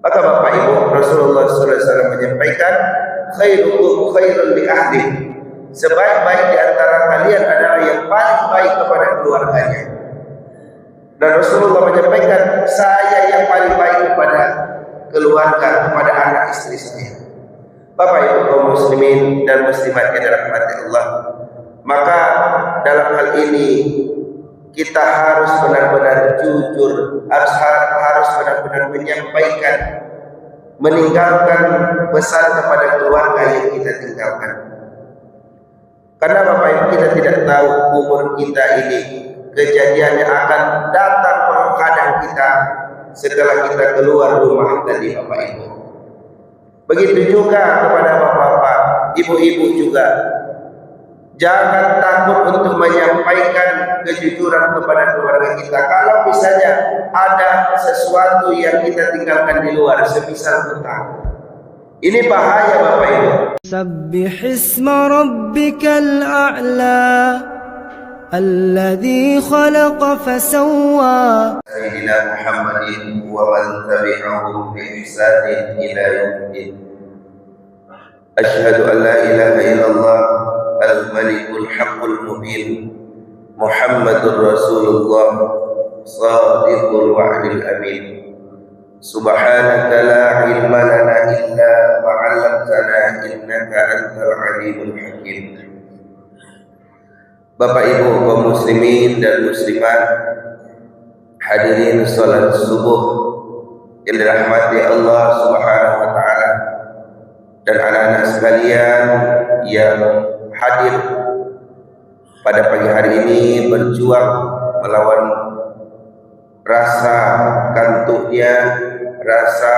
Maka Bapak Ibu, Rasulullah SAW menyampaikan, khairukum khairun li ahli. Sebaik-baik di antara kalian adalah yang paling baik kepada keluarganya. Dan Rasulullah menyampaikan, saya yang paling baik kepada keluarga, kepada anak istri saya. Bapak Ibu kaum muslimin dan muslimat yang dirahmati Allah, maka dalam hal ini kita harus benar-benar jujur, harus benar-benar menyampaikan, meninggalkan pesan kepada keluarga yang kita tinggalkan. Karena Bapak Ibu, kita tidak tahu umur kita ini, kejadiannya akan datang menghadang kita setelah kita keluar rumah tadi Bapak Ibu. Begitu juga kepada bapak-bapak, ibu-ibu juga. Jangan takut untuk menyampaikan kejujuran kepada keluarga kita. Kalau misalnya ada sesuatu yang kita tinggalkan di luar, semisal hutang, ini bahaya Bapak Ibu. Sabbihisma rabbikal a'la alladzi khalaqa fasawwa. Sayyidina Muhammadin wa man tabi'ahum bi ihsanin ila yaumiddin. Asyhadu an la ilaha illallah al-malikul haqqul mubin Muhammadur Rasulullah shadiqul wa'dil amin. Subhanaka la ilma lana illa ma 'allamtana innaka antal alimul hakim. Bapak Ibu kaum muslimin dan muslimat, hadirin salat subuh yang dirahmati Allah Subhanahu wa taala, dan anak-anak sekalian yang hadir pada pagi hari ini berjuang melawan rasa kantuknya, rasa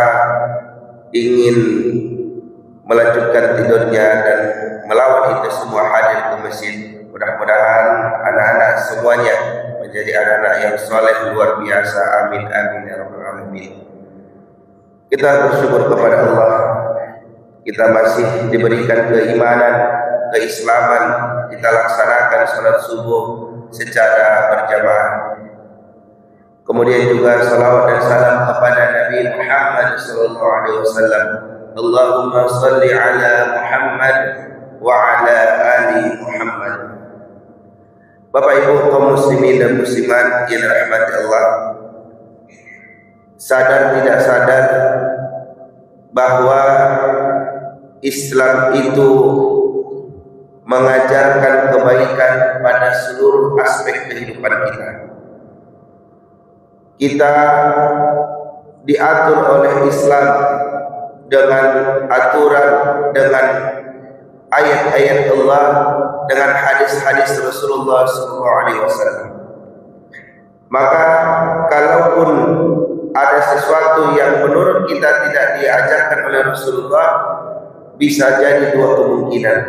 ingin melanjutkan tidurnya, dan melawan itu semua hadir ke masjid. Mudah-mudahan anak-anak semuanya menjadi anak-anak yang soleh luar biasa. Amin amin ya rabbal alamin. Kita bersyukur kepada Allah, kita masih diberikan keimanan, keislaman, kita laksanakan salat subuh secara berjamaah. Kemudian juga salawat dan salam kepada Nabi Muhammad SAW. Allahumma salli ala Muhammad wa ala ali Muhammad. Bapak Ibu kaum muslimin dan muslimat yang dirahmati Allah, sadar tidak sadar bahwa Islam itu mengajarkan kebaikan pada seluruh aspek kehidupan kita. Kita diatur oleh Islam dengan aturan, dengan ayat-ayat Allah, dengan hadis-hadis Rasulullah SAW. Maka kalaupun ada sesuatu yang menurut kita tidak diajarkan oleh Rasulullah, bisa jadi dua kemungkinan,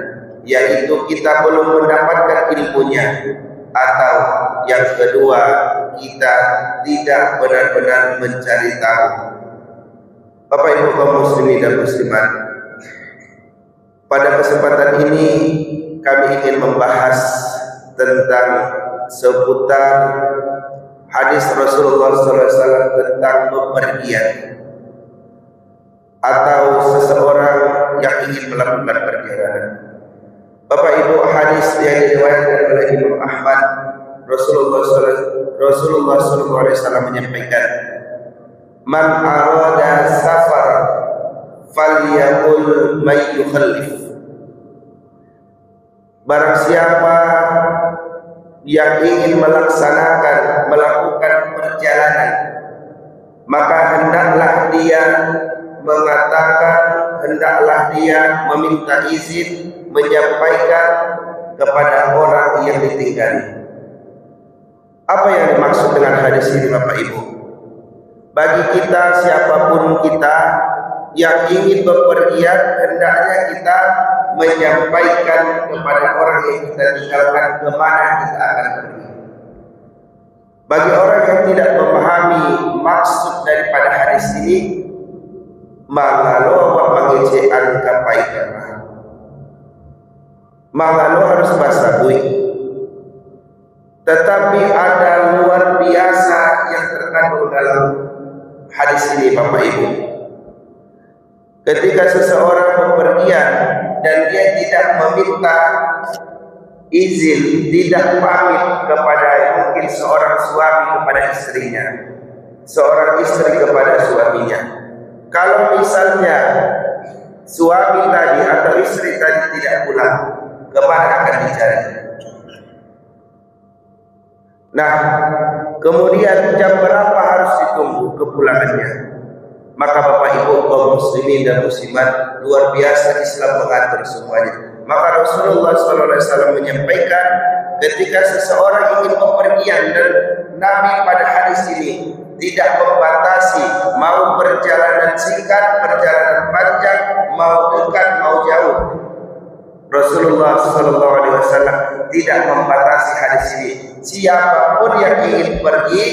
yaitu kita belum mendapatkan ilmunya, atau yang kedua, kita tidak benar-benar mencari tahu. Bapak Ibu kaum muslimin dan muslimat, pada kesempatan ini kami ingin membahas tentang seputar hadis Rasulullah SAW tentang bepergian, atau seseorang yang ingin melakukan perjalanan. Bapak Ibu, hadis yang diriwayatkan oleh Imam Ahmad, Rasulullah SAW menyampaikan, man arada safar falyaqul may yukhallif. Barang siapa yang ingin melakukan perjalanan, maka hendaklah dia mengatakan, hendaklah dia meminta izin, menyampaikan kepada orang yang ditinggali. Apa yang dimaksud dengan hadis ini Bapak Ibu? Bagi kita, siapapun kita yang ingin bepergian, hendaknya kita menyampaikan kepada orang yang kita tinggalkan kemana kita akan pergi. Bagi orang yang tidak memahami maksud daripada hadis ini, mangalo wa mangecean kapaikan, mangalo harus bahasa bui. Tetapi ada luar biasa yang terkandung dalam hadis ini Bapak Ibu. ketika seseorang bepergian dan dia tidak meminta izin, tidak pamit kepada mungkin seorang suami kepada istrinya, seorang istri kepada suaminya. Kalau misalnya suami tadi atau istri tadi tidak pulang, kemana akan dicari? Nah, kemudian jam berapa harus ditunggu kepulangannya? Maka Bapak Ibu kaum muslimin dan muslimat, luar biasa Islam mengatur semuanya. Maka Rasulullah SAW menyampaikan ketika seseorang ingin bepergian, dan Nabi pada hadis ini tidak membatasi mau perjalanan singkat, perjalanan panjang, mau dekat, mau jauh. Rasulullah SAW tidak membatasi hadis ini. Siapapun yang ingin pergi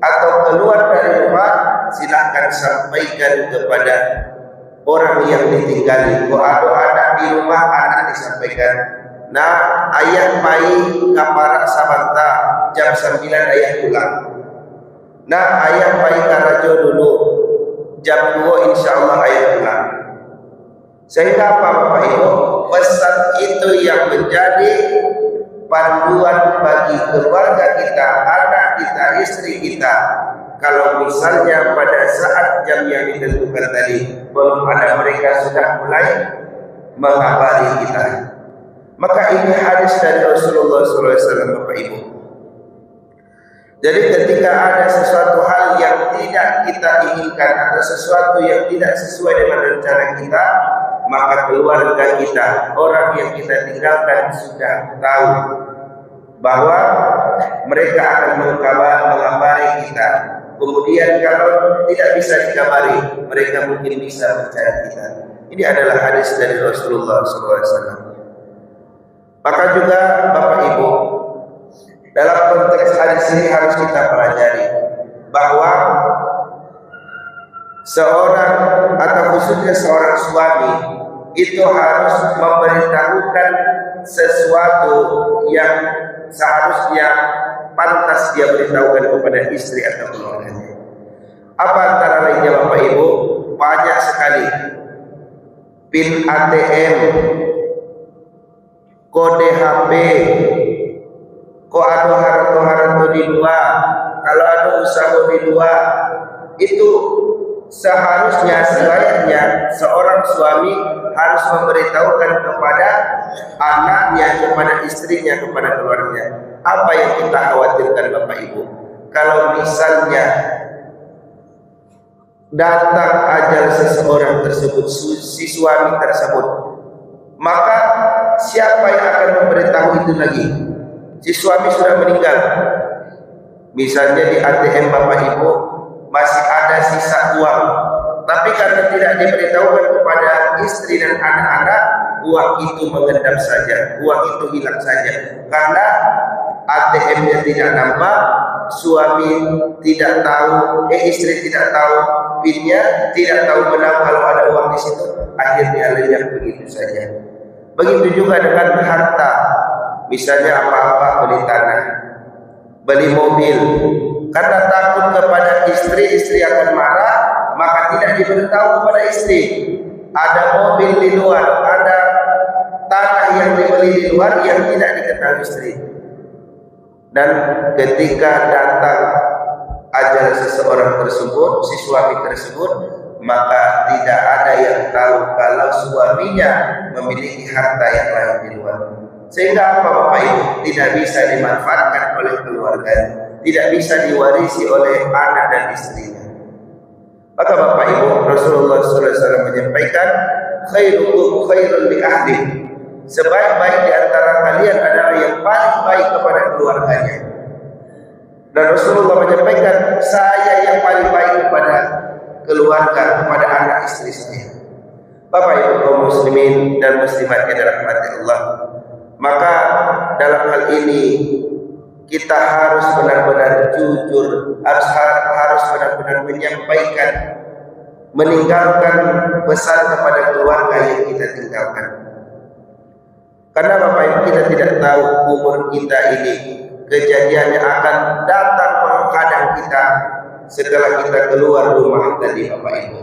atau keluar dari rumah, silahkan sampaikan kepada orang yang ditinggali. Kalau ada anak di rumah, anak disampaikan. Nah, ayah pai kapara sabanta jam 9 ayah pulang. Nah, ayah pai karajo dulu jam 2 insya Allah ayah pulang. Sehingga apa Bapak Ibu? Pesan itu yang menjadi panduan bagi keluarga kita, anak kita, istri kita. Kalau misalnya pada saat jam yang ditentukan tadi belum ada, mereka sudah mulai mengabari kita. Maka ini hadis dari Rasulullah SAW Bapak Ibu. Jadi ketika ada sesuatu hal yang tidak kita inginkan atau sesuatu yang tidak sesuai dengan rencana kita, maka keluarga kita, orang yang kita tinggalkan sudah tahu bahwa mereka akan mengabari kita. Kemudian kalau tidak bisa dikabari, mereka mungkin bisa percaya kita. Ini adalah hadis dari Rasulullah SAW. Maka juga Bapak Ibu, dalam konteks hadis ini harus kita pelajari bahwa seorang atau khususnya seorang suami itu harus memberitahukan sesuatu yang seharusnya pantas dia beritahukan kepada istri atau keluarganya. Apa antara lainnya Bapak Ibu? Banyak sekali. PIN ATM, kode HP, kok ada harta-harta di luar, kalau ada usaha di luar, itu seharusnya selayaknya seorang suami harus memberitahukan kepada anaknya, kepada istrinya, kepada keluarganya. Apa yang kita khawatirkan Bapak Ibu? Kalau misalnya datang ajal seseorang tersebut, si suami tersebut, maka siapa yang akan memberitahu itu lagi? Si suami sudah meninggal. Misalnya di ATM Bapak Ibu masih ada sisa uang, tapi karena tidak diberitahukan kepada istri dan anak-anak, uang itu mengendap saja, uang itu hilang saja. Karena ATM-nya tidak nampak, suami tidak tahu, istri tidak tahu PIN-nya, tidak tahu benar kalau ada uang di situ, akhirnya lenyap begitu saja. Begitu juga dengan harta, misalnya apa-apa, beli tanah, beli mobil, karena takut kepada istri, istri akan marah, maka tidak diberitahu kepada istri. Ada mobil di luar, ada tanah yang dibeli di luar yang tidak diketahui istri. Dan ketika datang ajal seseorang tersebut, si suami tersebut, maka tidak ada yang tahu kalau suaminya memiliki harta yang lain di luar. Sehingga apa Bapak Ibu? Tidak bisa dimanfaatkan oleh keluarga, tidak bisa diwarisi oleh anak dan istrinya. Maka Bapak Ibu, Rasulullah SAW menyampaikan, khairukum khairul li ahli. Sebaik-baik di antara kalian adalah yang paling baik kepada keluarganya. Dan Rasulullah menyampaikan, saya yang paling baik kepada keluarga, kepada anak istri saya. Bapak Ibu kaum muslimin dan muslimat yang dirahmati Allah, maka dalam hal ini kita harus benar-benar jujur, harus benar-benar menyampaikan, meninggalkan pesan kepada keluarga yang kita tinggalkan. Karena Bapak Ibu, kita tidak tahu umur kita ini, kejadiannya akan datang menghadang kita setelah kita keluar rumah tadi Bapak Ibu.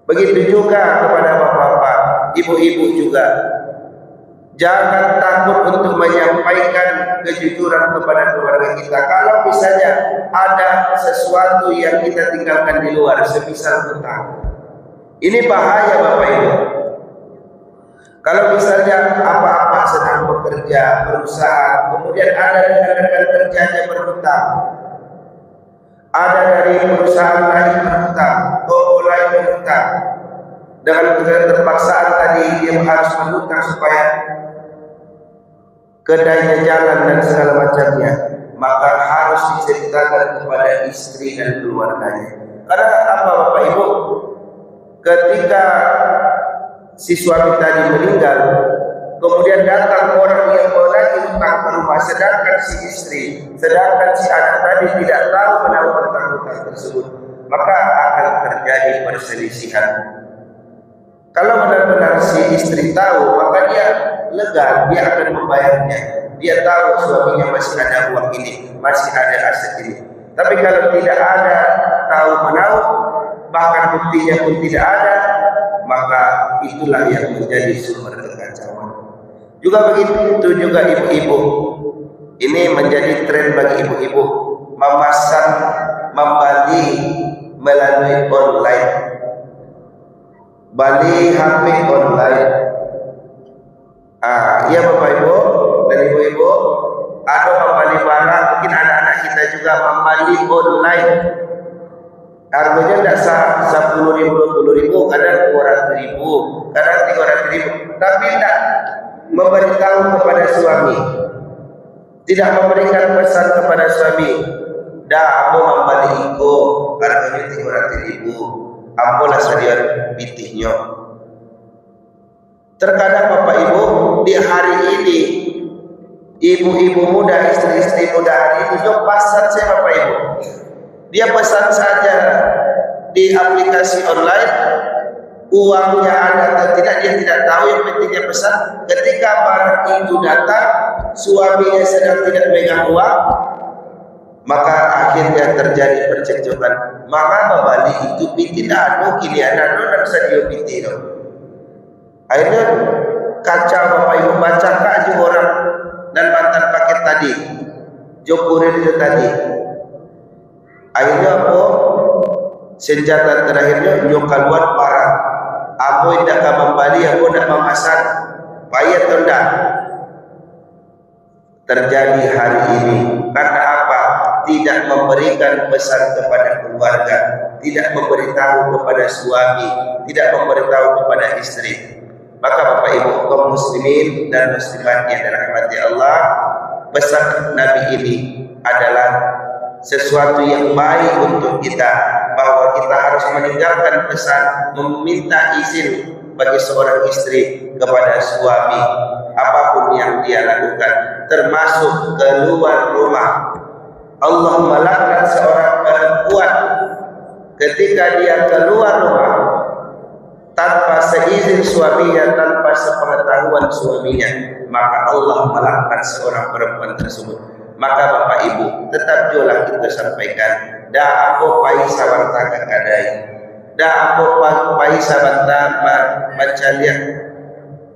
Begitu juga kepada bapak-bapak, ibu-ibu juga. Jangan takut untuk menyampaikan kejujuran kepada keluarga kita. Kalau misalnya ada sesuatu yang kita tinggalkan di luar, semisal hutang, ini bahaya Bapak Ibu. Kalau misalnya apa-apa sedang bekerja, berusaha, kemudian ada rekan-rekan kerjanya berhutang, ada dari perusahaan lain berhutang, toko lain berhutang, dengan keterpaksaan tadi dia harus berhutang supaya kedainya jalan dan segala macamnya, maka harus diceritakan kepada istri dan keluarganya. Karena apa Bapak Ibu? Ketika si suami tadi meninggal, kemudian datang orang yang menagih hutang ke rumah, sedangkan si istri, sedangkan si anak tadi tidak tahu menau tentang hutang tersebut, maka akan terjadi perselisihan. Kalau benar-benar si istri tahu, maka dia lega, dia akan membayarnya. Dia tahu suaminya masih ada uang ini, masih ada aset ini. Tapi kalau tidak ada tahu menau, bahkan buktinya pun tidak ada, maka itulah yang menjadi sumber kekacauan. Juga begitu juga ibu-ibu. Ini menjadi tren bagi ibu-ibu, memasang, membeli melalui online. Beli HP online. Ya Bapak Ibu dan Ibu-ibu, ada membeli barang, mungkin anak-anak kita juga membeli online. Harganya tidak 10.000, 20.000, kadang 200.000, kadang 300.000, tapi tidak memberitahu kepada suami, tidak memberikan pesan kepada suami. Dah aku membeli iko, harganya 300.000, ambolah saja bitihnya. Terkadang Bapak Ibu, di hari ini ibu-ibu muda, istri-istri muda hari ini juga pesan saya Bapak Ibu. Dia pesan saja di aplikasi online, uangnya ada atau tidak dia tidak tahu, yang penting dia pesan. Ketika barang itu datang, suaminya sedang tidak megang uang, maka akhirnya terjadi percekcokan. Maka membeli itu bikin anu kini anu dan sadio bitin. Akhirnya kacau Bapak Ibu, baca kaju orang dan mantan paket tadi, jokurir itu tadi. Akhirnya apa? Senjata terakhirnya nyok keluar parah. Apa tidak akan membali, apa tidak memasang, payah atau tidak? Terjadi hari ini. Karena apa? Tidak memberikan pesan kepada keluarga, tidak memberitahu kepada suami, tidak memberitahu kepada istri. Maka Bapak Ibu kaum muslimin dan muslimat yang dirahmati Allah, pesan Nabi ini adalah sesuatu yang baik untuk kita, bahwa kita harus meninggalkan pesan meminta izin bagi seorang istri kepada suami apapun yang dia lakukan, termasuk keluar rumah. Allah melaknat seorang perempuan ketika dia keluar rumah tanpa seizin suaminya, tanpa sepengetahuan suaminya, maka Allah melaknat seorang perempuan tersebut. Maka Bapak Ibu, tetap jualah kita sampaikan, dah aku pai sabanta kakadai, dah aku pai sabanta mancalian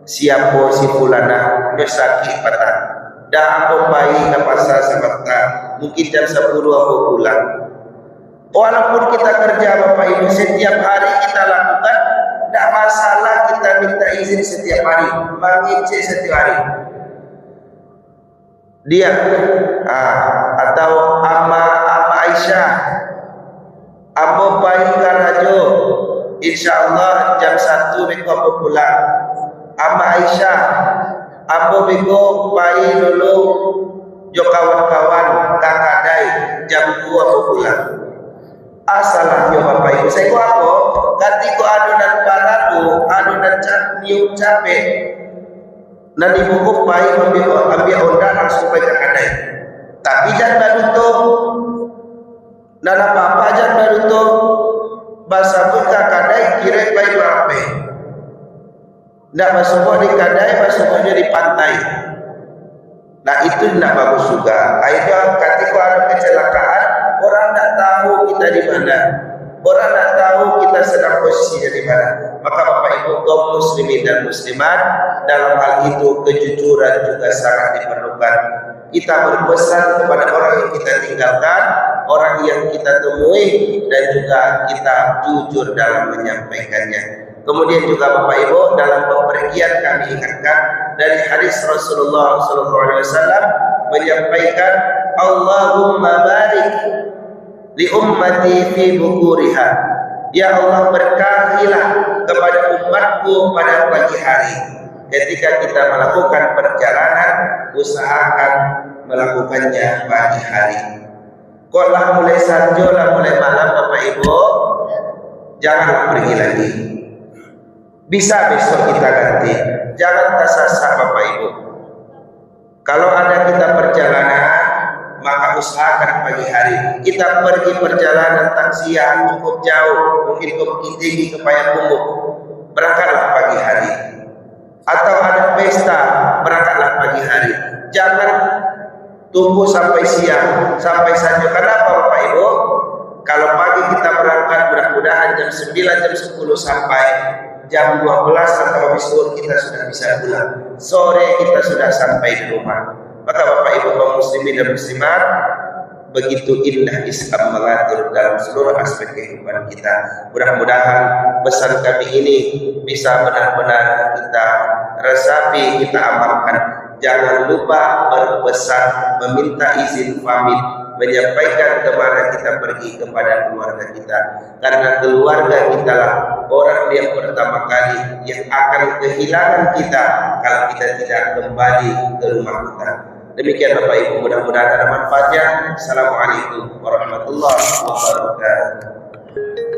siapo si fulana nyosaki patah, dah aku pai ke pasar sabanta, mungkin jam 10 aku pulang. Walaupun kita kerja Bapak Ibu setiap hari kita lakukan, tidak masalah kita minta izin setiap hari, mengincik setiap hari. Dia atau Amma Aisyah, Ambo bayi karajo, insyaallah jam 1 minggu aku pulang. Amma Aisyah, Ambo minggu bayi dulu jo kawan-kawan kakadai jam 2 aku pulang. Asalahnya Bapak Ibu, saya aku ganti ku adonan balado, adonan niup capek. Dan ibu ku pai ambil onda langsung pai kakadai. Tapi jangan baluto. Dan apa-apa jangan baluto. Bahasa pun kakadai kira pai berape. Ndak masuk di kadai, masuknya di pantai. Nah itu tidak bagus juga. Akhirnya ketika ada kecelakaan, orang tidak tahu kita di mana. Orang nak tahu kita sedang posisinya di mana. Maka Bapak Ibu kaum muslimin dan muslimat, dalam hal itu kejujuran juga sangat diperlukan. Kita berpesan kepada orang yang kita tinggalkan, orang yang kita temui, dan juga kita jujur dalam menyampaikannya. Kemudian juga Bapak Ibu, dalam bepergian kami ingatkan dari hadis Rasulullah SAW menyampaikan, Allahumma barik li ummati fi bukuriha. Ya Allah, berkahilah kepada umatku pada pagi hari. Ketika kita melakukan perjalanan, usahakan melakukannya pagi hari. Kok lah mulai sanjo lah mulai malam Bapak Ibu, janganlah pergi lagi. Bisa besok kita ganti. Jangan tersasar Bapak Ibu. Kalau ada kita perjalanan, maka usahakan pagi hari. Kita pergi perjalanan taksiah cukup jauh, mungkin ke Bukit Tinggi, ke Payakumbuh, berangkatlah pagi hari. Atau ada pesta, berangkatlah pagi hari. Jangan tunggu sampai siang, sampai saja. Kenapa Bapak Ibu? Kalau pagi kita berangkat, mudah-mudahan jam 9, jam 10 sampai jam 12 atau habis zuhur kita sudah bisa pulang. Sore kita sudah sampai di rumah. Maka Bapak Ibu kaum muslimin dan muslimat, begitu indah Islam mengatur dalam seluruh aspek kehidupan kita. Mudah-mudahan pesan kami ini bisa benar-benar kita resapi, kita amalkan. Jangan lupa berpesan, meminta izin pamit, menyampaikan kemana kita pergi kepada keluarga kita. Karena keluarga kita lah orang yang pertama kali yang akan kehilangan kita kalau kita tidak kembali ke rumah kita. Demikian Bapak Ibu, mudah-mudahan ada manfaatnya. Assalamualaikum warahmatullahi wabarakatuh.